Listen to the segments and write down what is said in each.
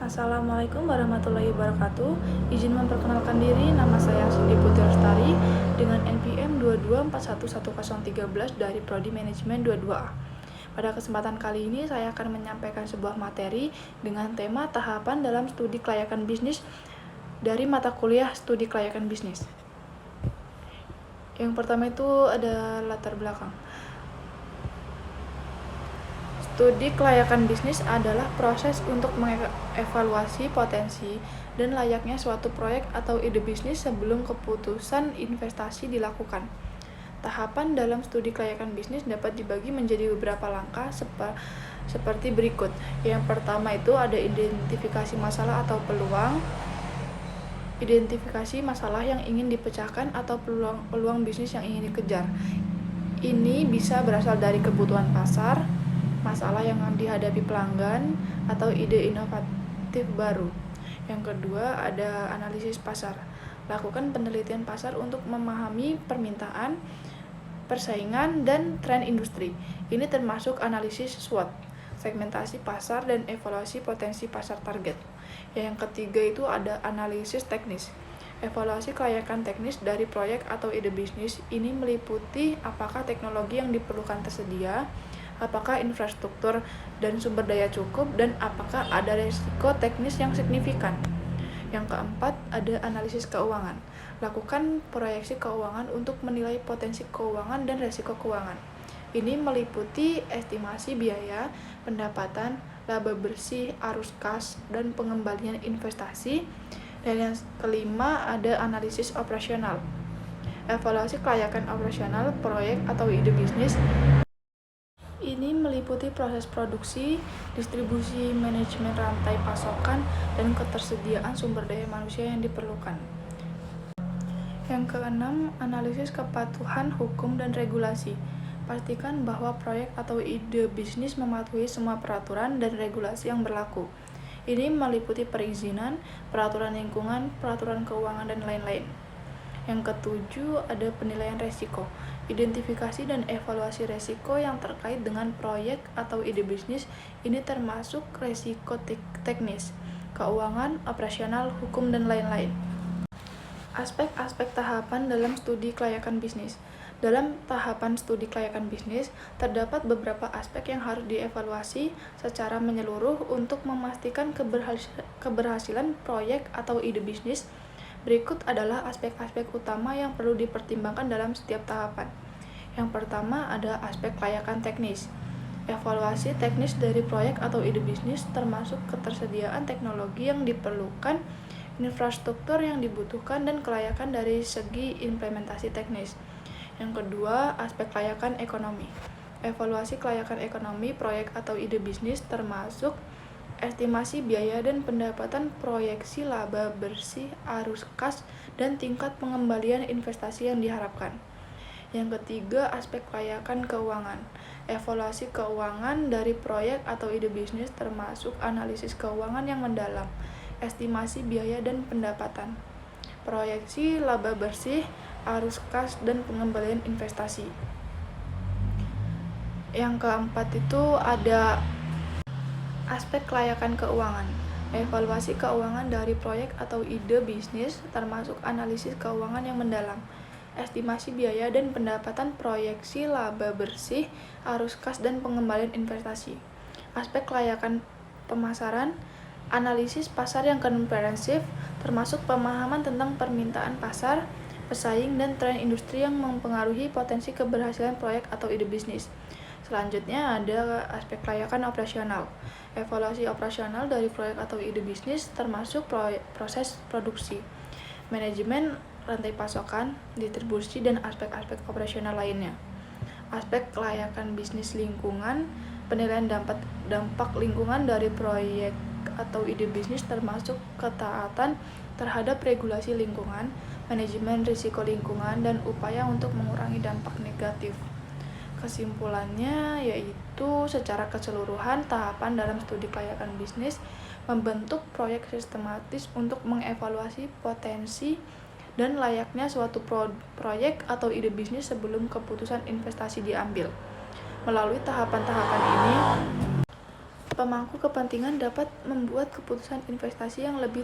Assalamualaikum warahmatullahi wabarakatuh. Izin memperkenalkan diri, nama saya Cindy Putri Lestari dengan NPM 22411013 dari Prodi Manajemen 22A. Pada kesempatan kali ini saya akan menyampaikan sebuah materi dengan tema tahapan dalam studi kelayakan bisnis dari mata kuliah studi kelayakan bisnis. Yang pertama itu ada latar belakang. Studi kelayakan bisnis adalah proses untuk mengevaluasi potensi dan layaknya suatu proyek atau ide bisnis sebelum keputusan investasi dilakukan. Tahapan dalam studi kelayakan bisnis dapat dibagi menjadi beberapa langkah seperti berikut. Yang pertama itu ada identifikasi masalah atau peluang. Identifikasi masalah yang ingin dipecahkan atau peluang bisnis yang ingin dikejar. Ini bisa berasal dari kebutuhan pasar, masalah yang dihadapi pelanggan, atau ide inovatif baru. Yang kedua, ada analisis pasar. Lakukan penelitian pasar untuk memahami permintaan, persaingan, dan tren industri. Ini termasuk analisis SWOT, segmentasi pasar, dan evaluasi potensi pasar target. Yang ketiga itu ada analisis teknis. Evaluasi kelayakan teknis dari proyek atau ide bisnis. Ini meliputi apakah teknologi yang diperlukan tersedia, apakah infrastruktur dan sumber daya cukup, dan apakah ada risiko teknis yang signifikan. Yang keempat, ada analisis keuangan. Lakukan proyeksi keuangan untuk menilai potensi keuangan dan risiko keuangan. Ini meliputi estimasi biaya, pendapatan, laba bersih, arus kas, dan pengembalian investasi. Dan yang kelima, ada analisis operasional. Evaluasi kelayakan operasional proyek atau ide bisnis. Ini meliputi proses produksi, distribusi, manajemen rantai pasokan, dan ketersediaan sumber daya manusia yang diperlukan. Yang keenam, analisis kepatuhan hukum dan regulasi. Pastikan bahwa proyek atau ide bisnis mematuhi semua peraturan dan regulasi yang berlaku. Ini meliputi perizinan, peraturan lingkungan, peraturan keuangan, dan lain-lain. Yang ketujuh, ada penilaian resiko. Identifikasi dan evaluasi resiko yang terkait dengan proyek atau ide bisnis. Ini termasuk resiko teknis, keuangan, operasional, hukum, dan lain-lain. Aspek-aspek tahapan dalam studi kelayakan bisnis. Dalam tahapan studi kelayakan bisnis, terdapat beberapa aspek yang harus dievaluasi secara menyeluruh untuk memastikan keberhasilan proyek atau ide bisnis. Berikut adalah aspek-aspek utama yang perlu dipertimbangkan dalam setiap tahapan. Yang pertama ada aspek kelayakan teknis. Evaluasi teknis dari proyek atau ide bisnis termasuk ketersediaan teknologi yang diperlukan, infrastruktur yang dibutuhkan, dan kelayakan dari segi implementasi teknis. Yang kedua, aspek kelayakan ekonomi. Evaluasi kelayakan ekonomi proyek atau ide bisnis termasuk estimasi biaya dan pendapatan, proyeksi laba bersih, arus kas, dan tingkat pengembalian investasi yang diharapkan. Yang ketiga, aspek kelayakan keuangan. Evaluasi keuangan dari proyek atau ide bisnis termasuk analisis keuangan yang mendalam, estimasi biaya dan pendapatan, proyeksi laba bersih, arus kas, dan pengembalian investasi. Yang keempat itu ada aspek kelayakan keuangan. Evaluasi keuangan dari proyek atau ide bisnis termasuk analisis keuangan yang mendalam, estimasi biaya dan pendapatan, proyeksi laba bersih, arus kas, dan pengembalian investasi. Aspek kelayakan pemasaran, analisis pasar yang komprehensif termasuk pemahaman tentang permintaan pasar, pesaing, dan tren industri yang mempengaruhi potensi keberhasilan proyek atau ide bisnis. Selanjutnya ada aspek kelayakan operasional. Evaluasi operasional dari proyek atau ide bisnis termasuk proses produksi, manajemen rantai pasokan, distribusi, dan aspek-aspek operasional lainnya. Aspek kelayakan bisnis lingkungan, penilaian dampak lingkungan dari proyek atau ide bisnis termasuk ketaatan terhadap regulasi lingkungan, manajemen risiko lingkungan, dan upaya untuk mengurangi dampak negatif. Kesimpulannya yaitu secara keseluruhan tahapan dalam studi kelayakan bisnis membentuk proyek sistematis untuk mengevaluasi potensi dan layaknya suatu proyek atau ide bisnis sebelum keputusan investasi diambil. Melalui tahapan-tahapan ini, pemangku kepentingan dapat membuat keputusan investasi yang lebih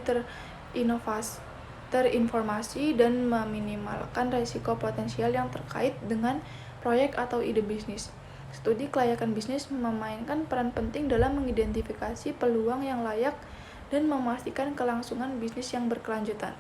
terinformasi dan meminimalkan risiko potensial yang terkait dengan proyek atau ide bisnis. Studi kelayakan bisnis memainkan peran penting dalam mengidentifikasi peluang yang layak dan memastikan kelangsungan bisnis yang berkelanjutan.